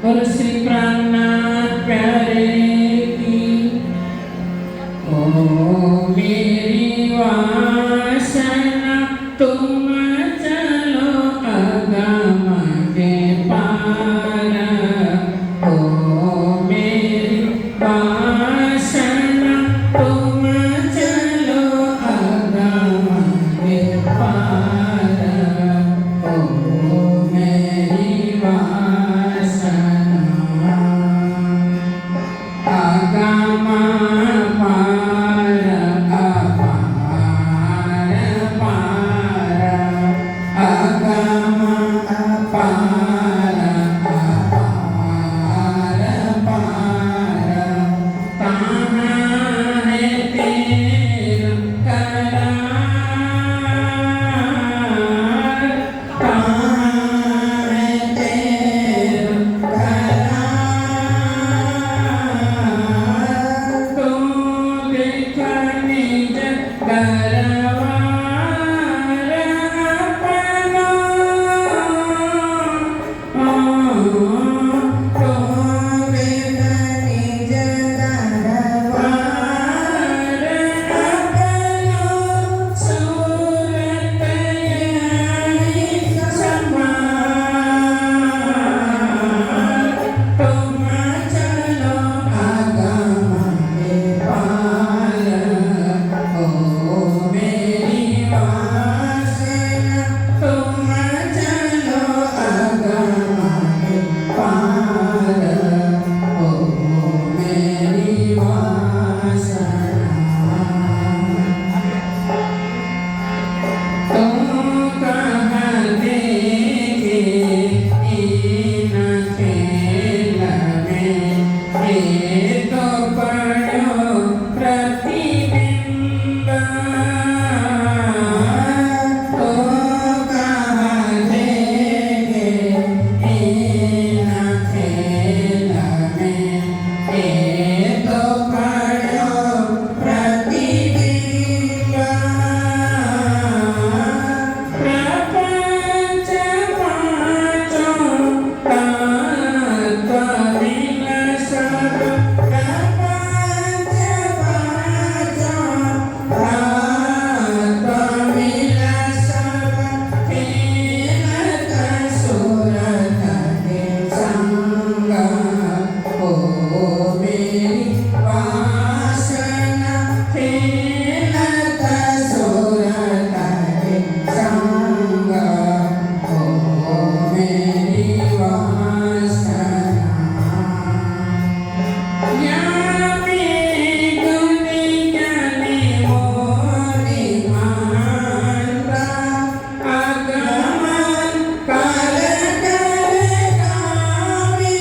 और श्री प्राणनाथ प्यारे की। ओ मेरी वासना तुम चलो अगम के पार। ओ मेरी वासना तुम चलो अगम के पार। ओ मेरी वासना अगम पार अपार पार। अगम पार अपार पार। कहाँ है तेरा करार। कहाँ है तेरा करार। तो देखने दरबार अपना। तो देखने दरबार अपना। सूरत यानी समार। तुम चलो अगम के पार। ओ मेरी वासना तुम चलो अगम के पार। ओ मेरी वासना तुम कहाँ देखे इन खेल में। ये तो पढ़ो प्रतिबिंब। तो कहाँ देखे इन खेल में। ये तो पढ़ो प्रतिबिंब। प्रपंच पाँचों तत्व मिल सब। प्रपंच पाँचों तत्व मिल सब। खेलत सूरत के संग। ओ मेरी वासना खेलत सूरत के संग। ओ मेरी वासना ज्ञानी गुणी ज्ञानी मोरी मानता। अगमन कर कर गावे।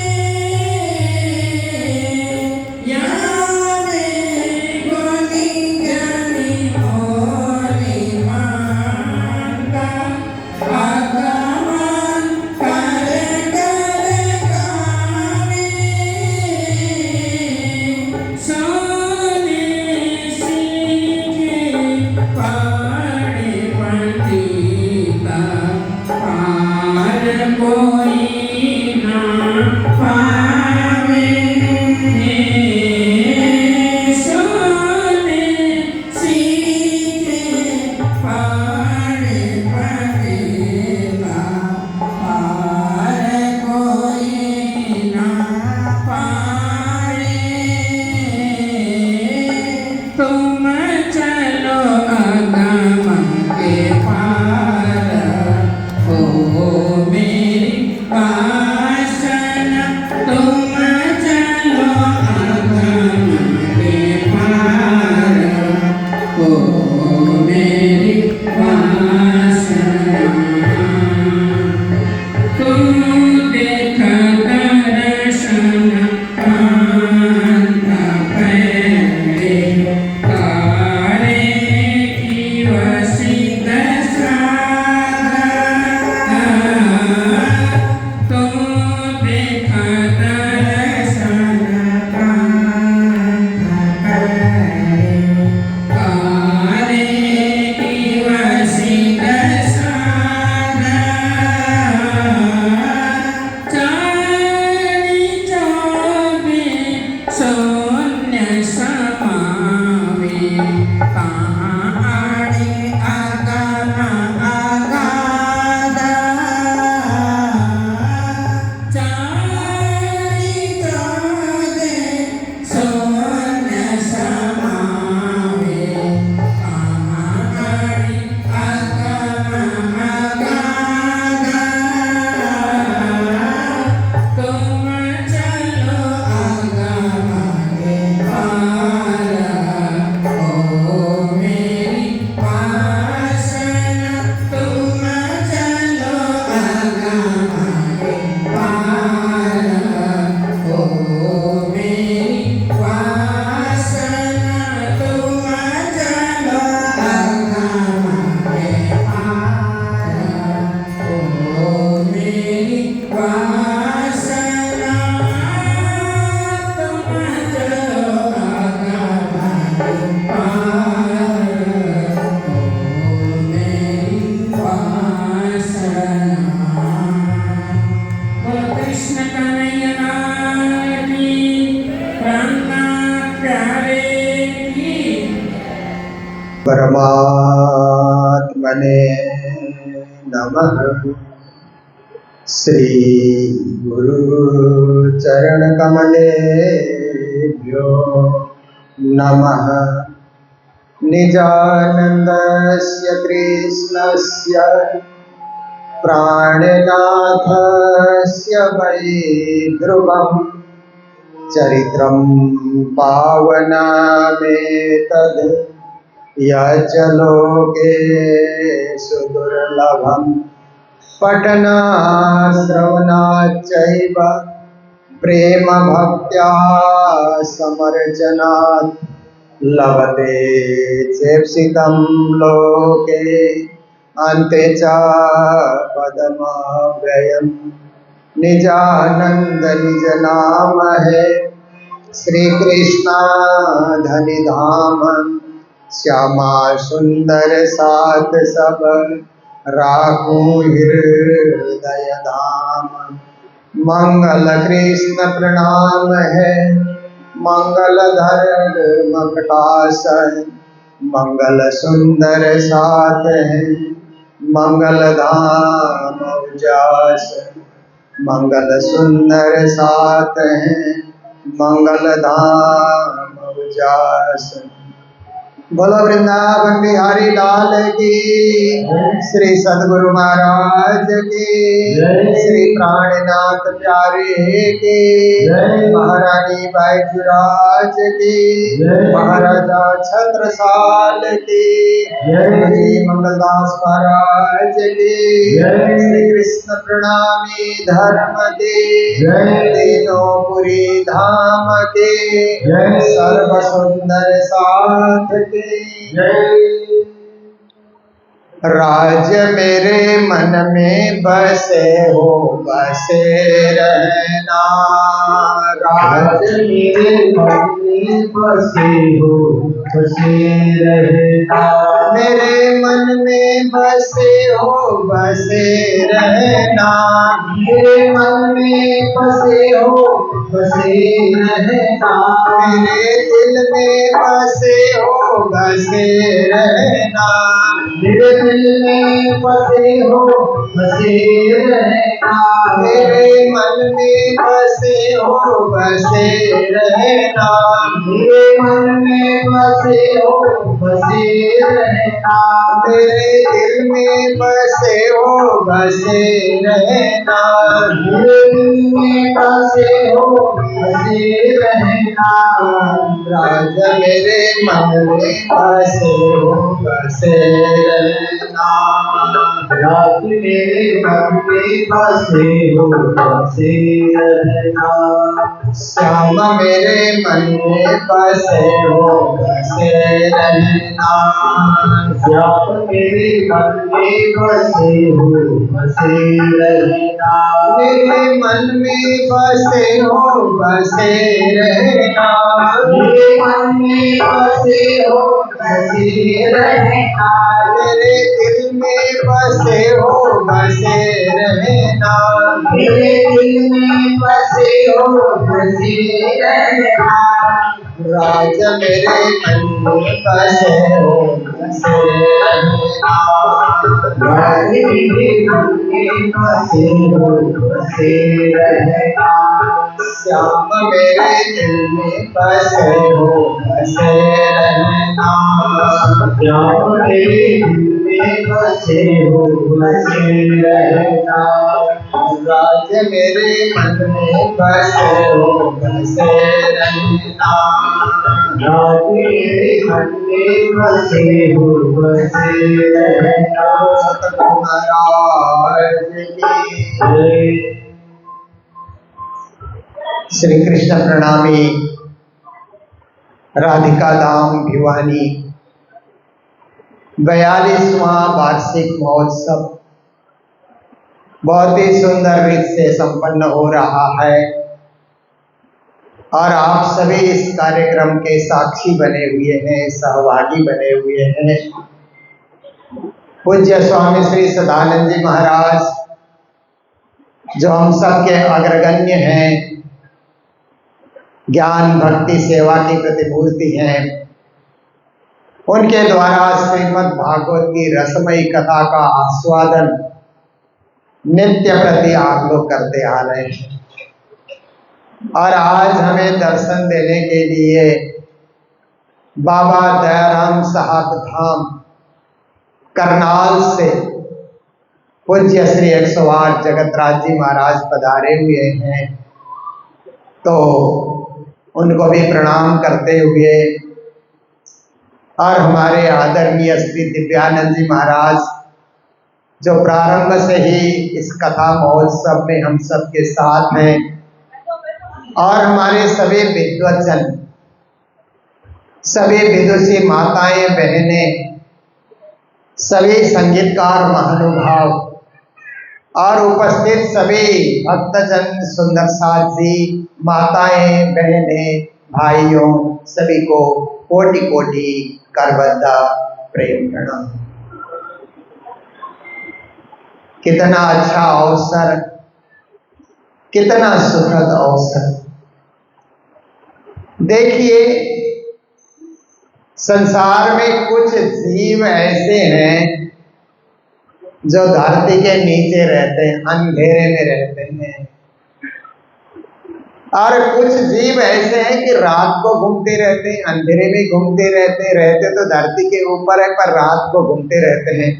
ज्ञानी गुणी ज्ञानी मोरी मानता। अगमन कर कर गावे। सोने सीखे पाड़े पंडिता। पार कोई ना पावे। सोने सीखे पाड़े पंडिता। पार कोई ना पावे। तुम चलो अगम के पार। ओ मेरी वासना कृष्ण कन्हैया लाल की, रामनाथ प्यारे की। परमात्मने नमः। श्री गुरु चरण कमलेभ्यो नमः। निजानन्दस्य कृष्णस्य प्राणनाथस्य वै ध्रुवम् चरित्रं पावनमेतद् यच्च लोकेषु दुर्लभम्। पठनाश्रवणाच्चैव प्रेम भक्त्या समर्चनात् लभते चेप्सितं लोके अन्ते च पदमव्ययम्। निजानन्द निज नाम है श्री कृष्णा धनि धाम। श्यामा सुंदर साथ सब राखूं हृदय धाम। मंगल कृष्ण प्रणाम है मंगल धर्म प्रकाश है। मंगल सुंदर साथ है मंगल धाम उजास। मंगल सुंदर साथ है मंगल धाम उजास। बोलो वृंदावन बिहारी लाल की, श्री सद्गुरु महाराज की, श्री प्राणनाथ प्यारे की, महारानी बैजूराज की, महाराजा छत्रसाल की, श्री मंगलदास महाराज की, श्री कृष्ण प्रणामी धर्म की, तीनों पुरी धाम के, सर्व सुंदर साथ के। राज मेरे मन में बसे हो बसे रहना। राज मेरे मन में बसे हो बसे रहना। मेरे मन में बसे हो बसे रहना। मेरे मन में बसे हो बसे रहना। मेरे दिल में बसे हो बसे रहना। मेरे दिल में बसे हो बसे रहना। मेरे मन में बसे हो बसे रहना। मेरे मन में बसे हो बसे रहना। मेरे दिल में बसे हो बसे रहना। मेरे दिल में बसे हो बसे रहना। राज मेरे मन में बसे हो बसे रहना। राज मेरे मन में बसे हो बसे रहना। श्याम मेरे मन में बसे हो बसे रहना। श्याम मेरे मन में बसे हो बसे रहना। मेरे मन में बसे हो बसे रहना। मेरे मन में बसे हो बसे रहना। मेरे दिल में बसे हो बसे रहना। मेरे दिल में बसे हो बसे रहना। राज मेरे मन में बसे हो बसे रहना। राज मेरे मन में बसे हो बसे रहना। श्याम मेरे दिल में बसे हो बसे रहना। श्याम मेरे दिल में बसे हो बसे रहना। राज मेरे मन में बसे हो बसे रहना। राज मेरे मन में बसे हो बसे रहना। सतगुरु महाराज की। श्री कृष्ण प्रणामी राधिका धाम भिवानी 42वां वार्षिक महोत्सव बहुत ही सुंदर रीत से संपन्न हो रहा है और आप सभी इस कार्यक्रम के साक्षी बने हुए हैं, सहभागी बने हुए हैं। पूज्य स्वामी श्री सदानंद जी महाराज जो हम सबके अग्रगण्य हैं, ज्ञान भक्ति सेवा की प्रतिमूर्ति हैं, उनके द्वारा श्रीमद् भागवत की रसमयी कथा का आस्वादन नित्य प्रति आप लोग करते आ रहे हैं। और आज हमें दर्शन देने के लिए बाबा दयाराम साहब धाम करनाल से पूज्य श्री 108 जगतराज जी महाराज पधारे हुए हैं, तो उनको भी प्रणाम करते हुए और हमारे आदरणीय श्री दिव्यानंद जी महाराज जो प्रारंभ से ही इस कथा महोत्सव में हम सबके साथ हैं, और हमारे सभी विद्वजन, सभी विदुषी माताएं बहनें, सभी संगीतकार महानुभाव और उपस्थित सभी भक्तजन, सुंदर साथ जी, माताएं बहनें भाइयों, सभी को कोटि कोटि करबद्धा प्रेम प्रणाम। कितना अच्छा अवसर, कितना सुखद अवसर। देखिए, संसार में कुछ जीव ऐसे हैं जो धरती के नीचे रहते हैं, अंधेरे में रहते हैं, और कुछ जीव ऐसे हैं कि रात को घूमते रहते हैं, अंधेरे में घूमते रहते तो धरती के ऊपर है पर रात को घूमते रहते हैं,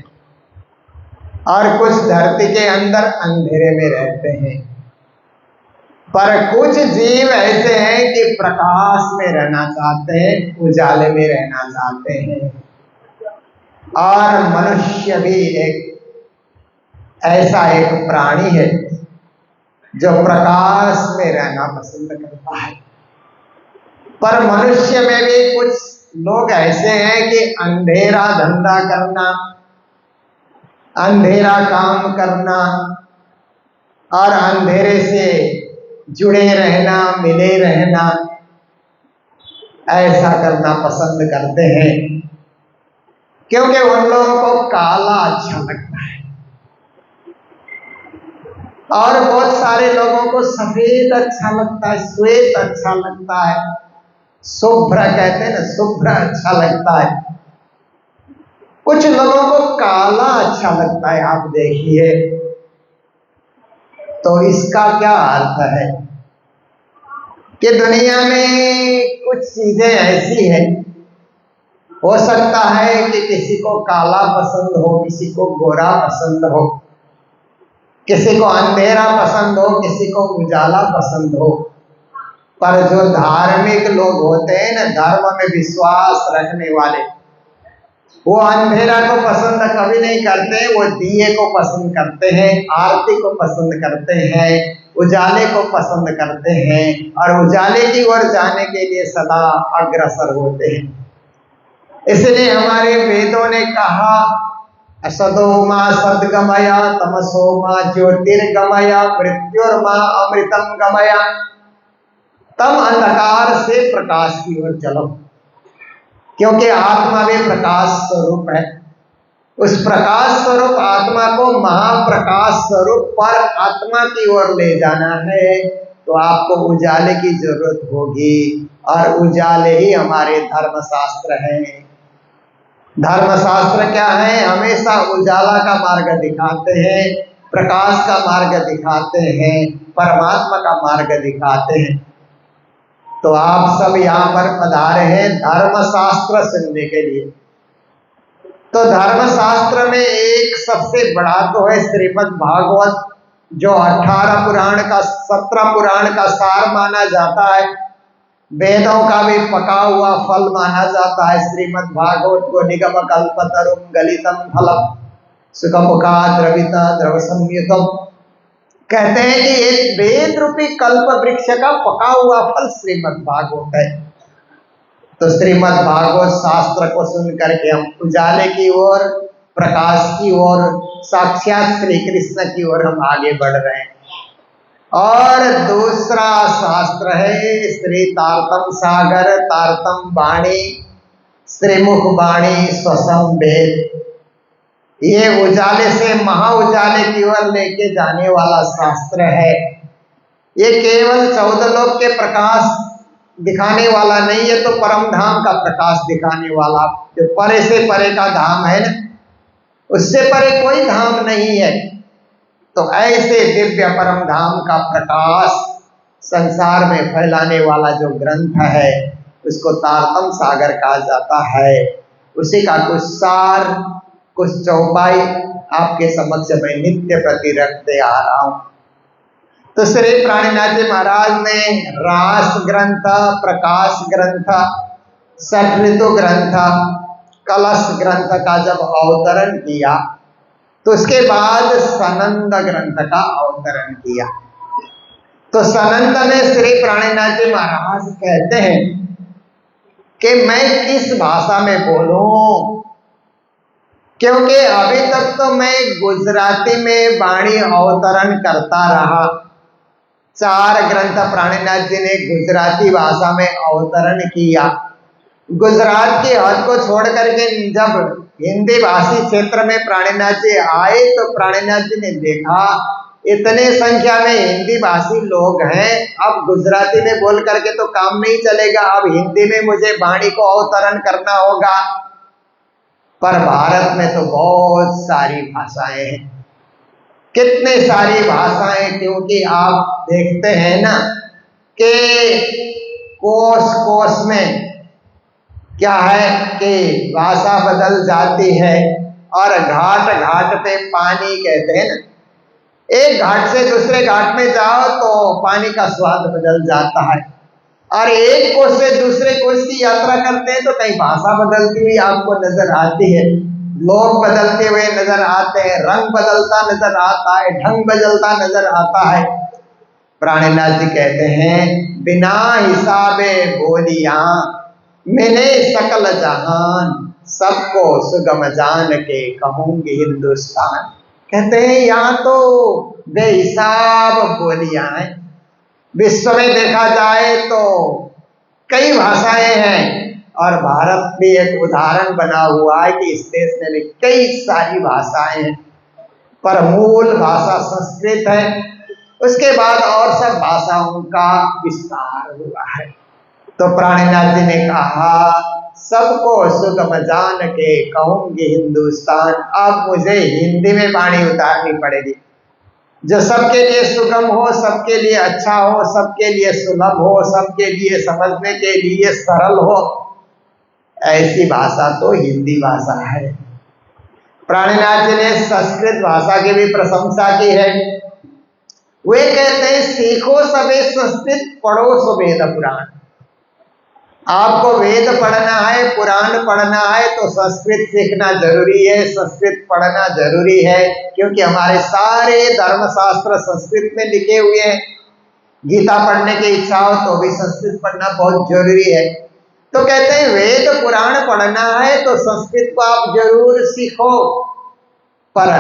और कुछ धरती के अंदर अंधेरे में रहते हैं। पर कुछ जीव ऐसे हैं कि प्रकाश में रहना चाहते हैं, उजाले में रहना चाहते हैं। और मनुष्य भी एक ऐसा एक प्राणी है जो प्रकाश में रहना पसंद करता है। पर मनुष्य में भी कुछ लोग ऐसे हैं कि अंधेरा धंधा करना, अंधेरा काम करना और अंधेरे से जुड़े रहना, मिले रहना, ऐसा करना पसंद करते हैं, क्योंकि उन लोगों को काला अच्छा लगता है। और बहुत सारे लोगों को सफेद अच्छा लगता है, श्वेत अच्छा लगता है, शुभ्र कहते हैं ना, शुभ्र अच्छा लगता है। कुछ लोगों को काला अच्छा लगता है। आप देखिए, तो इसका क्या अर्थ है कि दुनिया में कुछ चीजें ऐसी हैं, हो सकता है कि किसी को काला पसंद हो, किसी को गोरा पसंद हो, किसी को अंधेरा पसंद हो, किसी को उजाला पसंद हो। पर जो धार्मिक लोग होते हैं ना, धर्म में विश्वास रखने वाले, वो अंधेरा को पसंद कभी नहीं करते, वो दिए को पसंद करते हैं, आरती को पसंद करते हैं, उजाले को पसंद करते हैं, और उजाले की ओर जाने के लिए सदा अग्रसर होते हैं। इसलिए हमारे वेदों ने कहा, असदोमा सद्गमया तमसोमा ज्योतिर्गमया मृत्युर्मा अमृतम गमया। तम अंधकार से प्रकाश की ओर चलो, क्योंकि आत्मा भी प्रकाश स्वरूप है। उस प्रकाश स्वरूप आत्मा को महाप्रकाश स्वरूप पर आत्मा की ओर ले जाना है, तो आपको उजाले की जरूरत होगी, और उजाले ही हमारे धर्मशास्त्र हैं। धर्मशास्त्र क्या है? हमेशा उजाला का मार्ग दिखाते हैं, प्रकाश का मार्ग दिखाते हैं, परमात्मा का मार्ग दिखाते हैं। तो आप सब यहाँ पर पधारे हैं धर्मशास्त्र सुनने के लिए। तो धर्मशास्त्र में एक सबसे बड़ा तो है श्रीमद् भागवत, जो 18 पुराण का 17 पुराण का सार माना जाता है, वेदों का भी पका हुआ फल माना जाता है। श्रीमद् भागवत को निगम कल्पतरुम गलितम फलम सुखमुखा द्रविता द्रव संयुतम कहते हैं कि एक वेद रूपी कल्प वृक्ष का पका हुआ फल श्रीमद् भागवत है। तो श्रीमद् भागवत शास्त्र को सुन करके हम उजाले की ओर, प्रकाश की ओर, साक्षात श्री कृष्ण की ओर हम आगे बढ़ रहे हैं। और दूसरा शास्त्र है श्री तारतम सागर तारतम वाणी, श्रीमुख वाणी स्वसम वेद। ये उजाले से महा उजाले की ओर लेके जाने वाला शास्त्र है। ये केवल 14 लोक के प्रकाश दिखाने वाला नहीं है, तो परम धाम का प्रकाश दिखाने वाला, जो परे से परे का धाम है ना, उससे परे कोई धाम नहीं है। तो ऐसे दिव्य परम धाम का प्रकाश संसार में फैलाने वाला जो ग्रंथ है, उसको तारतम सागर कहा जाता है। उसी का कुछ सार, कुछ चौपाई आपके समक्ष में नित्य प्रति रखते आ रहा हूं। तो श्री प्राणिनाथ जी महाराज ने रास ग्रंथ, प्रकाश ग्रंथ, षट ऋतु ग्रंथ, कलश ग्रंथ का जब अवतरण किया, तो उसके बाद सनंद ग्रंथ का अवतरण किया। तो सनंद में श्री प्राणिनाथ जी महाराज कहते हैं कि मैं किस भाषा में बोलूं, क्योंकि अभी तक तो मैं गुजराती में वाणी अवतरण करता रहा। 4 ग्रंथ प्राणिनाथ जी ने गुजराती भाषा में अवतरण किया। गुजरात की हद को छोड़ करके जब हिंदी भाषी क्षेत्र में प्राणिनाथ जी आए, तो प्राणिनाथ जी ने देखा इतने संख्या में हिंदी भाषी लोग हैं, अब गुजराती में बोल करके तो काम नहीं चलेगा, अब हिंदी में मुझे वाणी को अवतरण करना होगा। पर भारत में तो बहुत सारी भाषाएं हैं, कितने सारी भाषाएं, क्योंकि आप देखते हैं ना कि कोस कोस में क्या है कि भाषा बदल जाती है, और घाट घाट पे पानी कहते हैं ना, एक घाट से दूसरे घाट में जाओ तो पानी का स्वाद बदल जाता है, और एक कोस से दूसरे कोस की यात्रा करते हैं तो कहीं भाषा बदलती हुई आपको नजर आती है, लोग बदलते हुए नजर आते हैं, रंग बदलता नजर आता है, ढंग बदलता नजर आता है। प्राणिनाथ जी कहते हैं बिना हिसाबे बोलिया मैंने सकल जहान, सबको सुगम जान के कहूंगी हिंदुस्तान। कहते हैं यहाँ तो बेहिसाब बोलियां हैं, विश्व में देखा जाए तो कई भाषाएं हैं, और भारत भी एक उदाहरण बना हुआ है कि इस देश में भी कई सारी भाषाएं हैं, पर मूल भाषा संस्कृत है। उसके बाद और सब भाषाओं का विस्तार हुआ है। तो प्राणिनाथ जी ने कहा सबको सुगम जान के कहूंगी हिंदुस्तान। अब मुझे हिंदी में वाणी उतारनी पड़ेगी, जो सबके लिए सुगम हो, सबके लिए अच्छा हो, सबके लिए सुलभ हो, सबके लिए समझने के लिए सरल हो। ऐसी भाषा तो हिंदी भाषा है। प्राणिनाथ जी ने संस्कृत भाषा की भी प्रशंसा की है। वे कहते हैं सीखो सबे संस्कृत, पढ़ो सो वेद पुराण। आपको वेद पढ़ना है, पुराण पढ़ना है तो संस्कृत सीखना जरूरी है, संस्कृत पढ़ना जरूरी है, क्योंकि हमारे सारे धर्मशास्त्र संस्कृत में लिखे हुए हैं। गीता पढ़ने की इच्छा हो तो भी संस्कृत पढ़ना बहुत जरूरी है। तो कहते हैं वेद पुराण पढ़ना है तो संस्कृत को आप जरूर सीखो, पर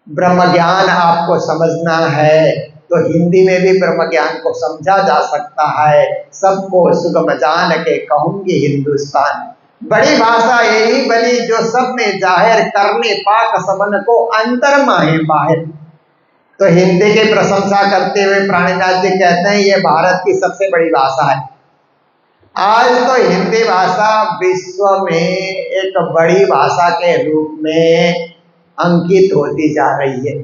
ब्रह्म ज्ञान आपको समझना है तो हिंदी में भी ब्रह्म ज्ञान को समझा जा सकता है। सबको सुगम जान के कहूंगी हिंदुस्तान। बड़ी भाषा यही बनी जो सब में जाहिर करने पाक सबन को अंतर माहे बाहर। तो हिंदी की प्रशंसा करते हुए प्राणिनाथ जी कहते हैं ये भारत की सबसे बड़ी भाषा है। आज तो हिंदी भाषा विश्व में एक बड़ी भाषा के रूप में अंकित होती जा रही है,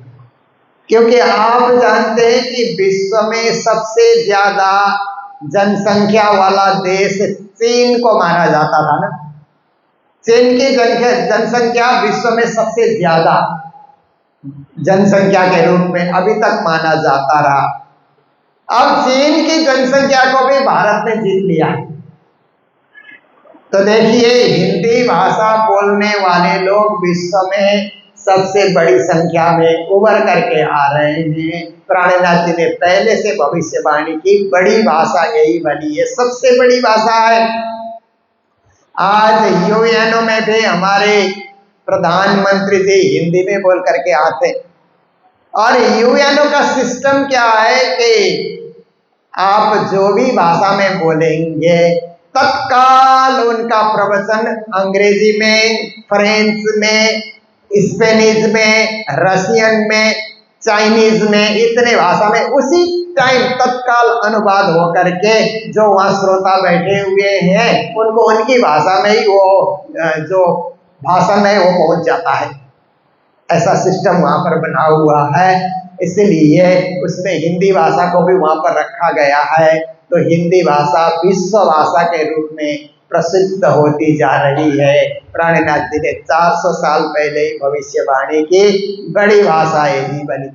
क्योंकि आप जानते हैं कि विश्व में सबसे ज्यादा जनसंख्या वाला देश चीन को माना जाता था ना। चीन की जनसंख्या विश्व में सबसे ज्यादा जनसंख्या के रूप में अभी तक माना जाता रहा। अब चीन की जनसंख्या को भी भारत ने जीत लिया है। तो देखिए हिंदी भाषा बोलने वाले लोग विश्व में सबसे बड़ी संख्या में उभर करके आ रहे हैं। प्राणिनाथ जी ने पहले से भविष्यवाणी की, बड़ी भाषा यही बनी है, सबसे बड़ी भाषा है। आज यूएनओ में भी हमारे प्रधानमंत्री जी हिंदी में बोल करके आते हैं, और यूएनओ का सिस्टम क्या है कि आप जो भी भाषा में बोलेंगे तत्काल उनका प्रवचन अंग्रेजी में, फ्रेंच में, स्पेनिश में, रशियन में, चाइनीज में, इतने भाषा में उसी टाइम तत्काल अनुवाद हो करके जो वहाँ श्रोता बैठे हुए हैं उनको उनकी भाषा में ही वो जो भाषण है वो पहुंच जाता है। ऐसा सिस्टम वहाँ पर बना हुआ है, इसलिए उसमें हिंदी भाषा को भी वहाँ पर रखा गया है। तो हिंदी भाषा विश्व भाषा के रूप में प्रसिद्ध होती जा रही है। प्राणनाथ जी ने 400 साल पहले ही भविष्यवाणी की, बड़ी भाषा यही बनी।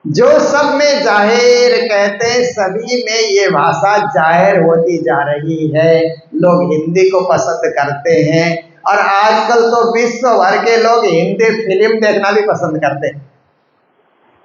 जो सब में जाहिर कहते हैं सभी में ये भाषा जाहिर होती जा रही है। लोग हिंदी को पसंद करते हैं और आजकल तो विश्व भर के लोग हिंदी फिल्म देखना भी पसंद करते हैं।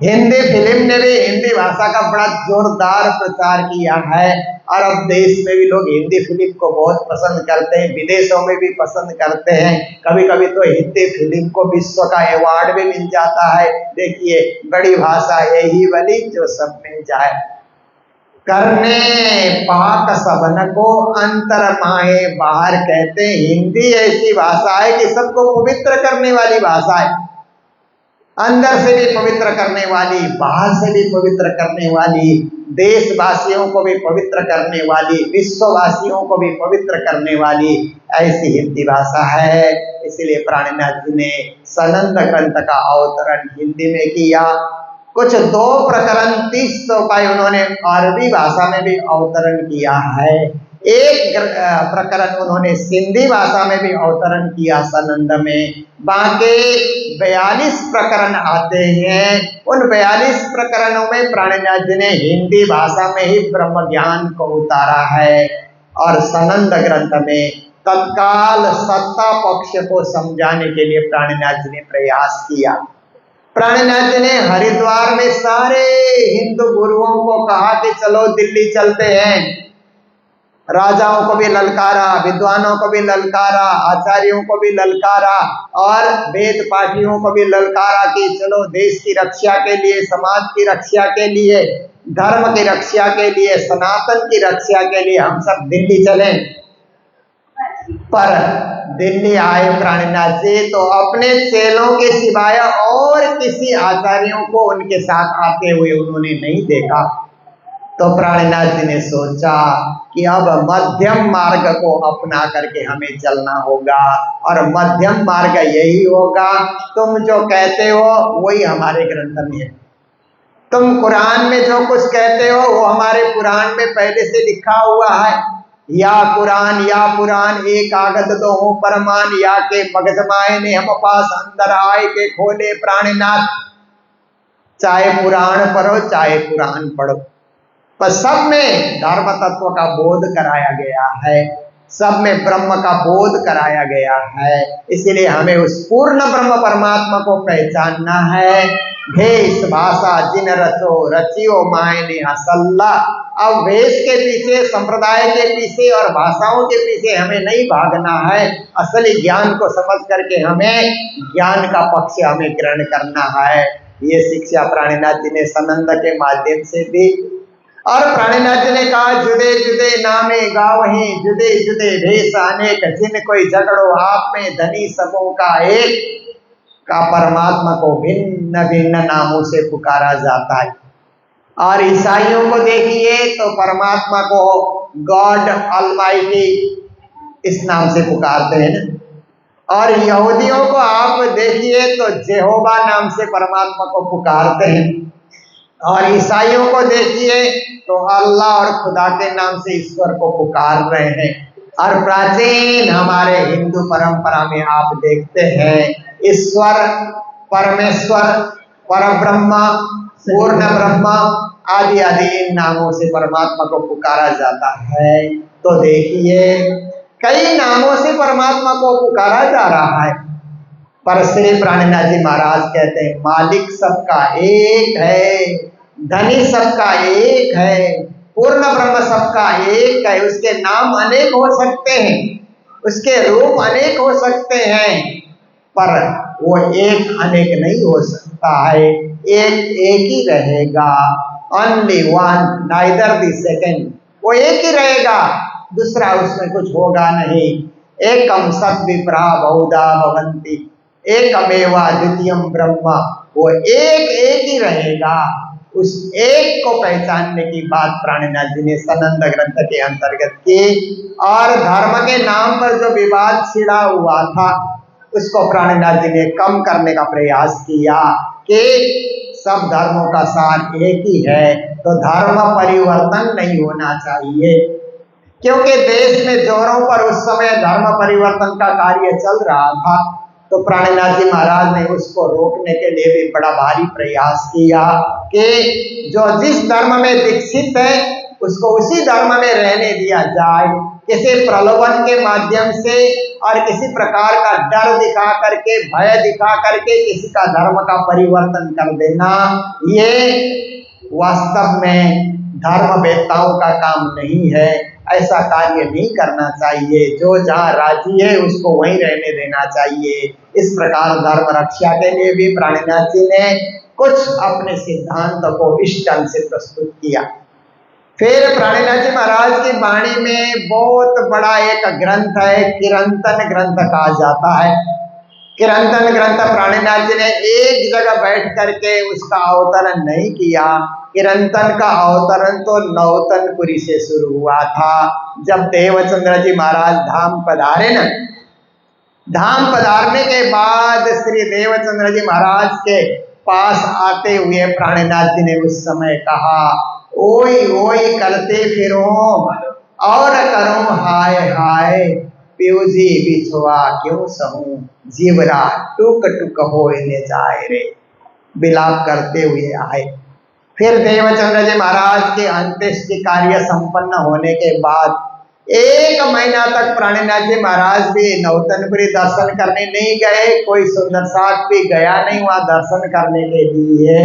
हिंदी फिल्म ने भी हिंदी भाषा का बड़ा जोरदार प्रचार किया है और अब देश में भी लोग हिंदी फिल्म को बहुत पसंद करते हैं, विदेशों में भी पसंद करते हैं। कभी कभी तो हिंदी फिल्म को विश्व का अवार्ड भी मिल जाता है। देखिए, बड़ी भाषा यही बनी जो सब में जाए, करने पाक सबन को अंतर माहे बाहर। कहते हैं हिंदी ऐसी भाषा है कि सबको पवित्र करने वाली भाषा है, अंदर से भी पवित्र करने वाली, बाहर से भी पवित्र करने वाली, देशवासियों को भी पवित्र करने वाली, विश्ववासियों को भी पवित्र करने वाली ऐसी हिंदी भाषा है। इसलिए प्राणनाथ जी ने सनंद ग्रंथ का अवतरण हिंदी में किया। कुछ 2 प्रकरण 30 का उन्होंने अरबी भाषा में भी अवतरण किया है। एक प्रकरण उन्होंने सिंधी भाषा में भी अवतरण किया सनंद में। बाकी 42 प्रकरण आते हैं। उन 42 प्रकरणों में प्राणनाथ जी ने हिंदी भाषा में ही ब्रह्म ज्ञान को उतारा है और सनंद ग्रंथ में तत्काल सत्ता पक्ष को समझाने के लिए प्राणनाथ जी ने प्रयास किया। प्राणनाथ जी ने हरिद्वार में सारे हिंदू गुरुओं को कहा कि चलो दिल्ली चलते हैं। राजाओं को भी ललकारा, विद्वानों को भी ललकारा, आचार्यों को भी ललकारा और वेद पाठियों को भी ललकारा कि चलो देश की रक्षा के लिए, समाज की रक्षा के लिए, धर्म की रक्षा के लिए, सनातन की रक्षा के लिए हम सब दिल्ली चलें। पर दिल्ली आए प्राणनाथ जी तो अपने चेलों के सिवाय और किसी आचार्यों को उनके साथ आते हुए उन्होंने नहीं देखा। तो प्राणनाथ जी ने सोचा कि अब मध्यम मार्ग को अपना करके हमें चलना होगा और मध्यम मार्ग यही होगा, तुम जो कहते हो वही हमारे ग्रंथ में है। तुम कुरान में जो कुछ कहते हो वो हमारे पुराण में पहले से लिखा हुआ है। या पुराण एक आगत दो हो परमान, या के मगजमाए ने हम पास अंदर आए के खोले प्राणनाथ। चाहे पुराण पढ़ो चाहे पुराण पढ़ो, पर सब में धर्म तत्व का बोध कराया गया है, सब में ब्रह्म का बोध कराया गया है। इसलिए हमें उस पूर्ण ब्रह्म परमात्मा को पहचानना है। भेष भाषा जिन रचो रचियो मायने असल्ला। अब वेश के पीछे, संप्रदाय के पीछे और भाषाओं के पीछे हमें नहीं भागना है। असली ज्ञान को समझ करके हमें ज्ञान का पक्ष हमें ग्रहण करना है। ये शिक्षा प्राणनाथ जी ने सनंद के माध्यम से दी। और प्राणनाथ जी ने कहा जुदे जुदे नामे गावहीं, जुदे जुदे भेष अनेक, जिन कोई झगड़ो आप में धनी सबों का एक। का परमात्मा को भिन्न भिन्न नामों से पुकारा जाता है। और ईसाइयों को देखिए तो परमात्मा को गॉड ऑलमाइटी इस नाम से पुकारते हैं ना। और यहूदियों को आप देखिए तो जेहोवा नाम से परमात्मा को पुकारते हैं। और ईसाइयों को देखिए तो अल्लाह और खुदा के नाम से ईश्वर को पुकार रहे हैं। और प्राचीन हमारे हिंदू परंपरा में आप देखते हैं ईश्वर, परमेश्वर, परब्रह्म, पूर्ण ब्रह्म आदि आदि इन नामों से परमात्मा को पुकारा जाता है। तो देखिए कई नामों से परमात्मा को पुकारा जा रहा है, पर श्री प्राणनाथ जी महाराज कहते हैं मालिक सबका एक है, धनी सबका एक है, पूर्ण ब्रह्म सबका एक है। उसके नाम अनेक हो सकते हैं, उसके रूप अनेक हो सकते हैं, पर वो एक अनेक नहीं हो सकता है। एक ही रहेगा, only one, neither the second. वो एक ही रहेगा, दूसरा उसमें कुछ होगा नहीं। एकम सत विप्रा बहुधा भवंती, एकमेवा द्वितीयम ब्रह्म, वो एक ही रहेगा। उस एक को पहचानने की बात प्राणनाथ जी ने सनंद ग्रंथ के अंतर्गत की। और धर्म के नाम पर जो विवाद छिड़ा हुआ था उसको प्राणनाथ जी ने कम करने का प्रयास किया कि सब धर्मों का सार एक ही है, तो धर्म परिवर्तन नहीं होना चाहिए। क्योंकि देश में जोरों पर उस समय धर्म परिवर्तन का कार्य चल रहा था, तो प्राणनाथ जी महाराज ने उसको रोकने के लिए भी बड़ा भारी प्रयास किया कि जो जिस धर्म में दीक्षित है उसको उसी धर्म में रहने दिया जाए। किसी प्रलोभन के माध्यम से और किसी प्रकार का डर दिखा करके, भय दिखा करके किसी का धर्म का परिवर्तन कर देना, ये वास्तव में धर्मवेत्ताओं का काम नहीं है। ऐसा कार्य नहीं करना चाहिए। जो जहाँ राजी है उसको वहीं रहने देना चाहिए। इस प्रकार धर्म रक्षा के लिए भी प्राणनाथ जी ने कुछ अपने सिद्धांत को इस ढंग से प्रस्तुत किया। फिर प्राणनाथ जी महाराज की वाणी में बहुत बड़ा एक ग्रंथ है, किरंतन ग्रंथ कहा जाता है। किरंतन ग्रंथ प्राणनाथ जी ने एक जगह बैठ करके उसका अवतरण नहीं किया। किरंतन का अवतरण तो नौतनपुरी से शुरू हुआ था। जब देवचंद्र जी महाराज धाम पधारे न, धाम पधारने के बाद श्री देवचंद्र जी महाराज के पास आते हुए प्राणनाथ जी ने उस समय कहा, ओई ओई करते फिरो और करूं हाय हाय, प्यूजी बिछुआ क्यों सहूं, जीवरा टुक टुक हो ले जाए रे। विलाप करते हुए आए। फिर देवचंद्र जी महाराज के अंत्येष्टि कार्य संपन्न होने के बाद 1 महीना तक प्राणनाथ जी महाराज भी नौतनपुरी दर्शन करने नहीं गए। कोई सुंदर साथ भी गया नहीं वहां दर्शन करने के लिए।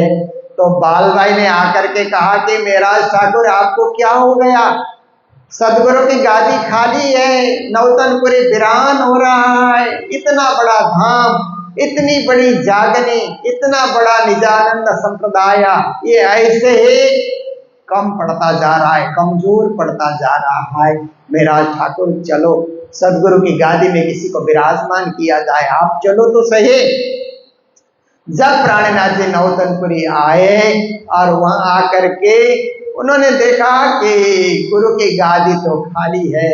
तो बाल भाई ने आकर के कहा कि मेराज ठाकुर आपको क्या हो गया, सदगुरु की गादी खाली है, नौतनपुरी वीरान हो रहा है। इतना बड़ा धाम, इतनी बड़ी जागनी, इतना बड़ा निजानंद संप्रदाय, ये ऐसे ही कम पड़ता जा रहा है, कमजोर पड़ता जा रहा है। मेरा ठाकुर चलो सदगुरु की गादी में किसी को विराजमान किया जाए, आप चलो तो सही। जब प्राणनाथ जी नौतनपुरी आए और वहां आकर के उन्होंने देखा कि गुरु की गादी तो खाली है,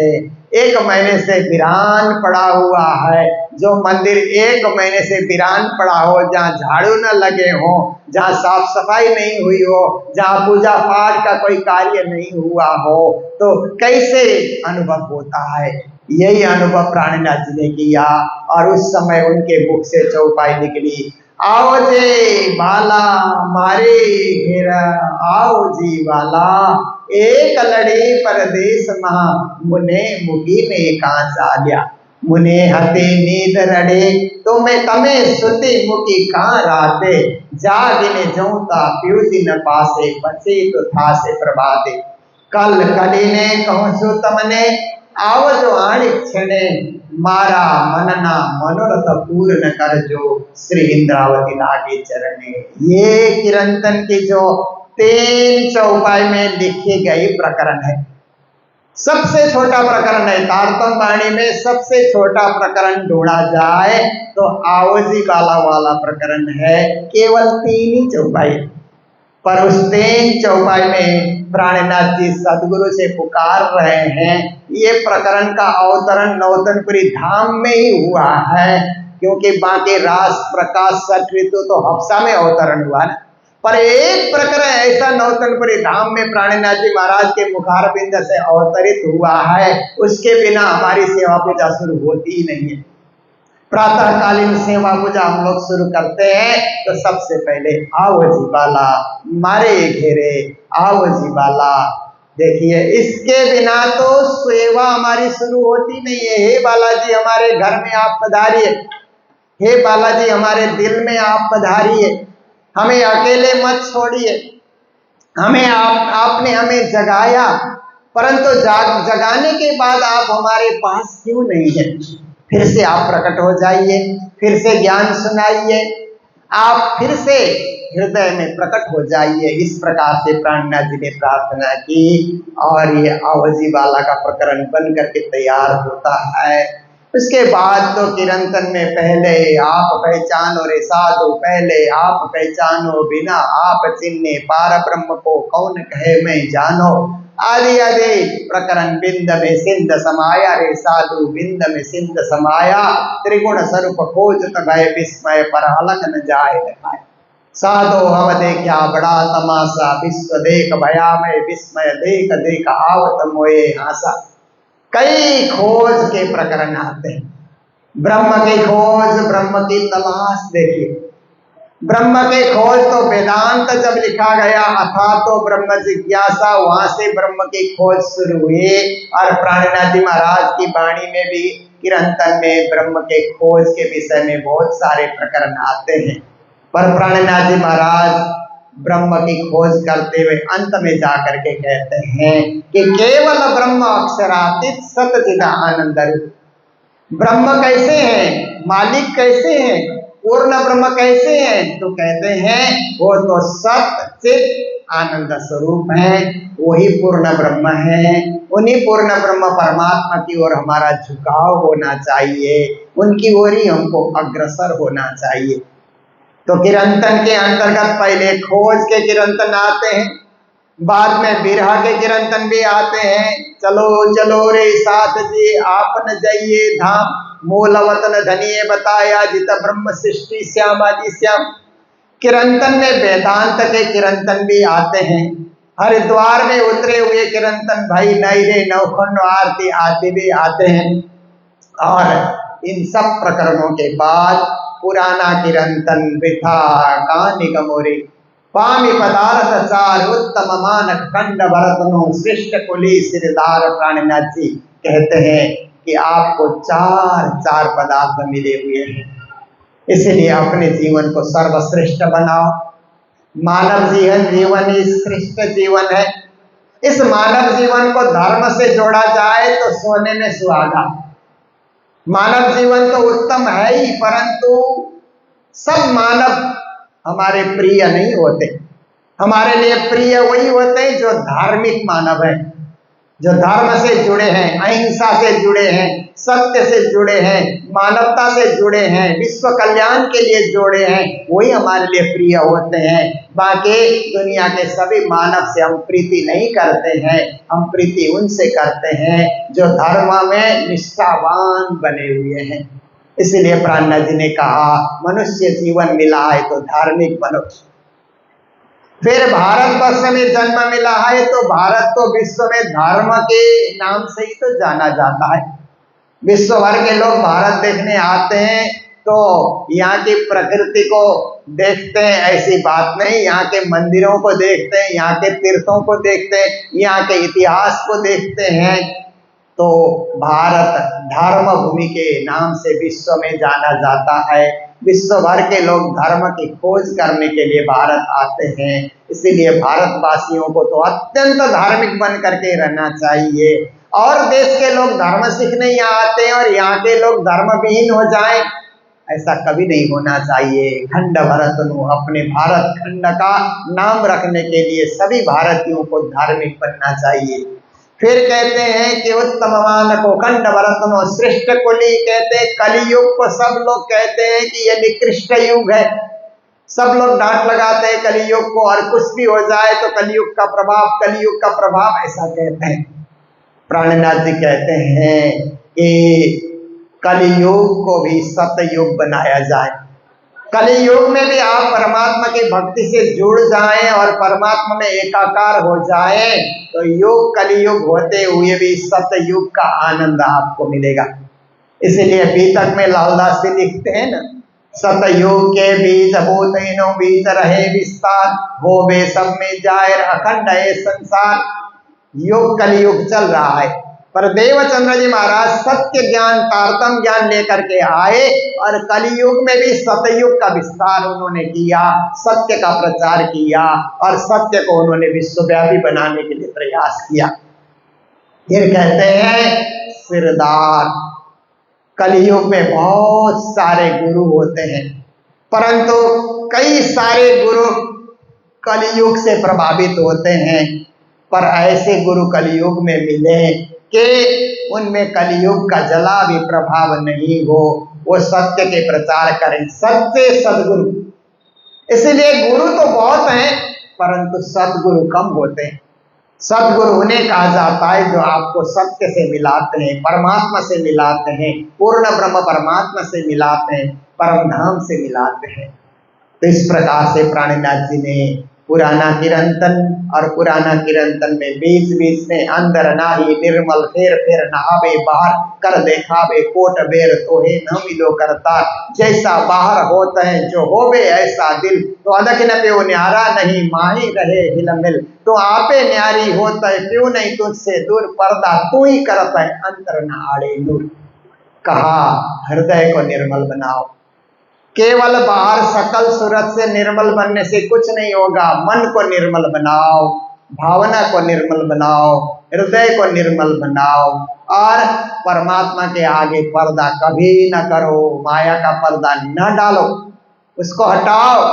1 महीने से वीरान पड़ा हुआ है। जो मंदिर 1 महीने से वीरान पड़ा हो, जहाँ झाड़ू न लगे हो, जहाँ साफ सफाई नहीं हुई हो, जहाँ पूजा पाठ का कोई कार्य नहीं हुआ हो, तो कैसे अनुभव होता है। यही अनुभव प्राणनाथ जी ने किया। और उस समय उनके मुख से चौपाई निकली, आओ जी बाला मारे घेरा, आओ जी बाला एक लड़ी परदेश महा, मुने मुगी में कांच आ गया, मुने हते नींद रड़े, तो मैं तमे सुती मुकी कहाँ राते, जागिने जौता प्यूजी न पासे, बचे तो था से प्रभाते, कल कली ने कहूँ सु तमने, आओ जो आणी क्षणे, मारा मनना मनोरथ पूर्ण कर जो, श्री इंद्रावती लागे चरणे। ये किरंतन की जो 3 चौपाई में लिखी गई प्रकरण है, सबसे छोटा प्रकरण है। तारतम वाणी में सबसे छोटा प्रकरण ढूंढा जाए तो आवजी काला वाला प्रकरण है, केवल 3 ही चौपाई। पर उस 3 चौपाई में प्राणनाथ जी सदगुरु से पुकार रहे हैं। ये प्रकरण का अवतरण नौतनपुरी धाम में ही हुआ है, क्योंकि बाकी रास प्रकाश सठ ऋतु तो हफ्सा में अवतरण हुआ ना। पर एक प्रकरण ऐसा नौतनपुरी धाम में प्राणनाथ जी महाराज के मुखारबिंद से अवतरित हुआ है, उसके बिना हमारी सेवा पूजा शुरू होती ही नहीं है। प्रातःकालीन सेवा पूजा हम लोग शुरू करते हैं तो सबसे पहले आओ जी बाला मारे घेरे, आओ जी बाला। देखिए इसके बिना तो सेवा हमारी शुरू होती नहीं है। हे बालाजी हमारे घर में आप पधारिए, हे बालाजी हमारे दिल में आप पधारिए, हमें अकेले मत छोड़िए। हमें आपने हमें जगाया, परंतु जगाने के बाद आप हमारे पास क्यों नहीं है। फिर से आप प्रकट हो जाइए, फिर से ज्ञान सुनाइए, आप फिर से हृदय में प्रकट हो जाइए। इस प्रकार से प्राणनाथ जी ने प्रार्थना की और ये आवजी वाला का प्रकरण बन करके तैयार होता है। उसके बाद तो किरंतन में पहले आप पहचानो रे साधु, पहले आप पहचानो बिना आप चिन्हे, पार ब्रह्म को कौन कहे मैं जानो। आदि आदि प्रकरण बिंद में सिंध समाया रे साधु, बिंद में सिंध समाया, त्रिगुण स्वरूप खोजत भय विस्मय, पर अलख न जाए दिखाए। साधो हम देखा बड़ा तमाशा, विश्व देख भया में विस्मय, देख देख आवत मोए आशा। कई खोज के प्रकरण आते हैं। ब्रह्म की खोज, ब्रह्म की तलाश। देखिए ब्रह्म के खोज तो वेदांत जब लिखा गया अथा तो ब्रह्म जिज्ञासा, वहां से ब्रह्म की खोज शुरू हुई। और प्राणनाथ जी महाराज की वाणी में भी किरंतन में ब्रह्म के खोज के विषय में बहुत सारे प्रकरण आते हैं। पर प्राणनाथ जी महाराज ब्रह्म की खोज करते हुए अंत में जाकर के कहते हैं कि केवल ब्रह्म अक्षरातीत सतचिद आनंद रूप। ब्रह्म कैसे हैं, मालिक कैसे हैं, पूर्ण ब्रह्म कैसे हैं, तो कहते हैं वो तो सतचित आनंद स्वरूप है, वही पूर्ण ब्रह्म है। उन्हीं पूर्ण ब्रह्म परमात्मा की ओर हमारा झुकाव होना चाहिए, उनकी ओर ही हमको अग्रसर होना चाहिए। तो किरंतन के अंतर्गत पहले खोज के किरंतन आते हैं, बाद में बिरहा के किरंतन भी आते हैं। चलो चलो रे साथ जी आप न जाइए धाम, मूल वतन धनिये बताया जित ब्रह्म सृष्टि श्यामा जी श्याम। किरंतन में वेदांत के किरंतन भी आते हैं। हरिद्वार में उतरे हुए किरंतन भाई नैरे नौखंड आरती आदि भी आते हैं। और इन सब प्रकरणों के बाद पुराना किरंतन वृथा कानिक मोरे, पामी पदार्थ चार उत्तम मानक खंड भरतनो, श्रेष्ठ कुली सिरदार। प्राणनाथ जी कहते हैं कि आपको चार पदार्थ मिले हुए हैं, इसलिए अपने जीवन को सर्वश्रेष्ठ बनाओ। मानव जीवन ही श्रेष्ठ जीवन है। इस मानव जीवन को धर्म से जोड़ा जाए तो सोने में सुहागा। मानव जीवन तो उत्तम है ही, परंतु सब मानव हमारे प्रिय नहीं होते। हमारे लिए प्रिय वही होते हैं जो धार्मिक मानव है, जो धर्म से जुड़े हैं, अहिंसा से जुड़े हैं, सत्य से जुड़े हैं, मानवता से जुड़े हैं, विश्व कल्याण के लिए जुड़े हैं, वही हमारे लिए प्रिय होते हैं। बाकी दुनिया के सभी मानव से हम प्रीति नहीं करते हैं, हम प्रीति उनसे करते हैं जो धर्म में निष्ठावान बने हुए हैं। इसलिए प्राणनाथ जी ने कहा मनुष्य जीवन मिला है तो धार्मिक बनो। फिर भारतवर्ष में जन्म मिला है तो भारत तो विश्व में धर्म के नाम से ही तो जाना जाता है। विश्व भर के लोग भारत देखने आते हैं तो यहाँ की प्रकृति को देखते हैं ऐसी बात नहीं, यहाँ के मंदिरों को देखते हैं, यहाँ के तीर्थों को देखते हैं, यहाँ के इतिहास को देखते हैं। तो भारत धर्म भूमि के नाम से विश्व में जाना जाता है। विश्व भर के लोग धर्म की खोज करने के लिए भारत आते हैं। इसीलिए भारतवासियों को तो अत्यंत धार्मिक बन करके रहना चाहिए। और देश के लोग धर्म सीखने यहाँ आते हैं और यहाँ के लोग धर्मविहीन हो जाएं, ऐसा कभी नहीं होना चाहिए। खंड भरतनु, अपने भारत खंड का नाम रखने के लिए सभी भारतीयों को धार्मिक बनना चाहिए। फिर कहते हैं कि उत्तम मानको खंड भरतनो, श्रेष्ठ कुली। कहते हैं कलियुग को सब लोग कहते हैं कि ये निकृष्ट युग है, सब लोग डांट लगाते हैं कलियुग को, और कुछ भी हो जाए तो कलियुग का प्रभाव ऐसा कहते हैं। प्राणनाथ जी कहते हैं कि कलियुग को भी सतयुग बनाया जाए। कलियुग में भी आप परमात्मा की भक्ति से जुड़ जाएं और परमात्मा में एकाकार हो जाएं तो युग कलियुग होते हुए भी सतयुग का आनंद आपको मिलेगा। इसीलिए बीतक में लालदास जी लिखते हैं ना, सतयुग के बीच भूतैनो बीच रहे विस्तार, हो वे सब में जाहिर अखंड है संसार। युग कलियुग चल रहा है, पर देवचंद्र जी महाराज सत्य ज्ञान तारतम ज्ञान लेकर के आए और कलियुग में भी सतयुग का विस्तार उन्होंने किया, सत्य का प्रचार किया और सत्य को उन्होंने विश्वव्यापी बनाने के लिए प्रयास किया। फिर कहते हैं सिरदार, कलियुग में बहुत सारे गुरु होते हैं, परंतु कई सारे गुरु कलियुग से प्रभावित होते हैं, पर ऐसे गुरु कलियुग में मिले कि उनमें कलयुग का जला भी प्रभाव नहीं हो, वो सत्य के प्रचार करें, सच्चे सदगुरु। इसलिए गुरु तो बहुत हैं परंतु सदगुरु कम होते हैं। सदगुरु उन्हें कहा जाता है जो आपको सत्य से मिलाते हैं, परमात्मा से मिलाते हैं, पूर्ण ब्रह्म परमात्मा से मिलाते हैं, परम धाम से मिलाते हैं। तो इस प्रकार से प्राणनाथ जी ने पुराना कीर्तन और पुराना कीर्तन में बीच बीच में अंदर नाही निर्मल फेर फेर नहावे बाहर कर देखावे कोट बेर तोहे न मिलो करता, जैसा बाहर होता है जो होवे ऐसा दिल, तो अदक न प्यो न्यारा नहीं माही रहे हिलमिल, तो आपे न्यारी होता है प्यो नहीं तुझसे दूर, पर्दा तू ही करता है अंतर न आड़े दूर। कहा हृदय को निर्मल बनाओ, केवल बाहर सकल सूरत से निर्मल बनने से कुछ नहीं होगा। मन को निर्मल बनाओ, भावना को निर्मल बनाओ, हृदय को निर्मल बनाओ और परमात्मा के आगे पर्दा कभी न करो, माया का पर्दा न डालो, उसको हटाओ।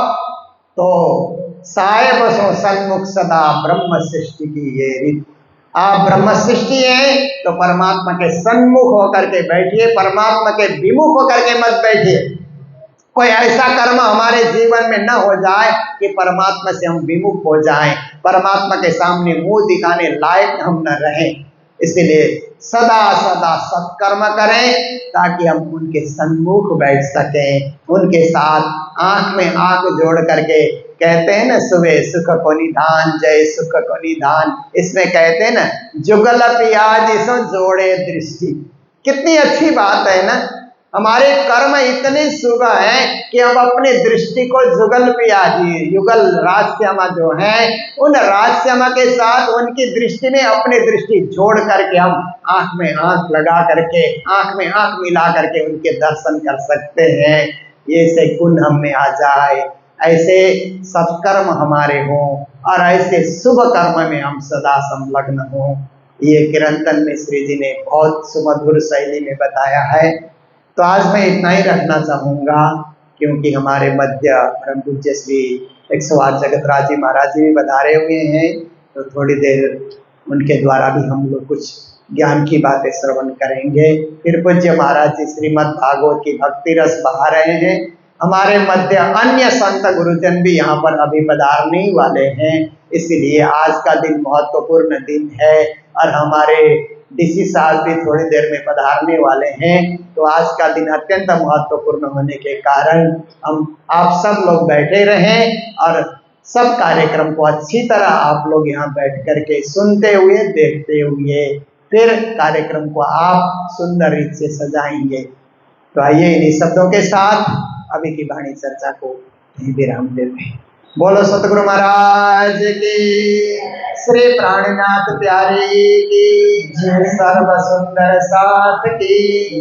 तो साए बसो सन्मुख सदा ब्रह्म सृष्टि की ये रीत। आप ब्रह्म सृष्टि हैं तो परमात्मा के सन्मुख होकर के बैठिए, परमात्मा के विमुख होकर के मत बैठिए। कोई ऐसा कर्म हमारे जीवन में न हो जाए कि परमात्मा से हम विमुख हो जाएं, परमात्मा के सामने मुंह दिखाने लायक हम न रहें। इसलिए सदा सदा सत्कर्म करें ताकि हम उनके सन्मुख बैठ सकें, उनके साथ आंख में आंख जोड़ करके। कहते हैं ना सुबह सुख को निधान जय सुख को निधान, इसमें कहते हैं ना जुगल पियाज सो जोड़े दृष्टि। कितनी अच्छी बात है ना, हमारे कर्म इतने शुभ हैं कि हम अपने दृष्टि को जुगल पियाजी, युगल राजश्यामा जो है उन राजश्यामा के साथ उनकी दृष्टि में अपनी दृष्टि जोड़ करके हम आंख में आंख लगा करके, आंख में आंख मिला करके उनके दर्शन कर सकते हैं। ये से गुण हम में आ जाए, ऐसे सत्कर्म हमारे हों और ऐसे शुभ कर्म में हम सदा संलग्न हों। ये कीर्तन में श्री जी ने बहुत सुमधुर शैली में बताया है। तो आज मैं इतना ही रखना चाहूँगा क्योंकि हमारे मध्य परम पूज्य श्री 108 जगतराज जी महाराज जी भी पधारे हुए हैं, तो थोड़ी देर उनके द्वारा भी हम लोग कुछ ज्ञान की बातें श्रवण करेंगे। फिर पूज्य महाराज जी श्रीमद् भागवत की भक्ति रस बहा रहे हैं। हमारे मध्य अन्य संत गुरुजन भी यहाँ पर अभी पधारने वाले हैं, इसलिए आज का दिन महत्वपूर्ण दिन है और हमारे डीसी साहब भी थोड़ी देर में पधारने वाले हैं। तो आज का दिन अत्यंत महत्वपूर्ण होने के कारण हम आप सब लोग बैठे रहें और सब कार्यक्रम को अच्छी तरह आप लोग यहाँ बैठ करके सुनते हुए देखते हुए फिर कार्यक्रम को आप सुंदर रीत से सजाएंगे। तो आइए इन्हीं शब्दों के साथ अभी की वाणी चर्चा को विराम देते हैं। बोलो सतगुरु महाराज की, श्री प्राणनाथ प्यारे की, सर्व सुंदर साथ की।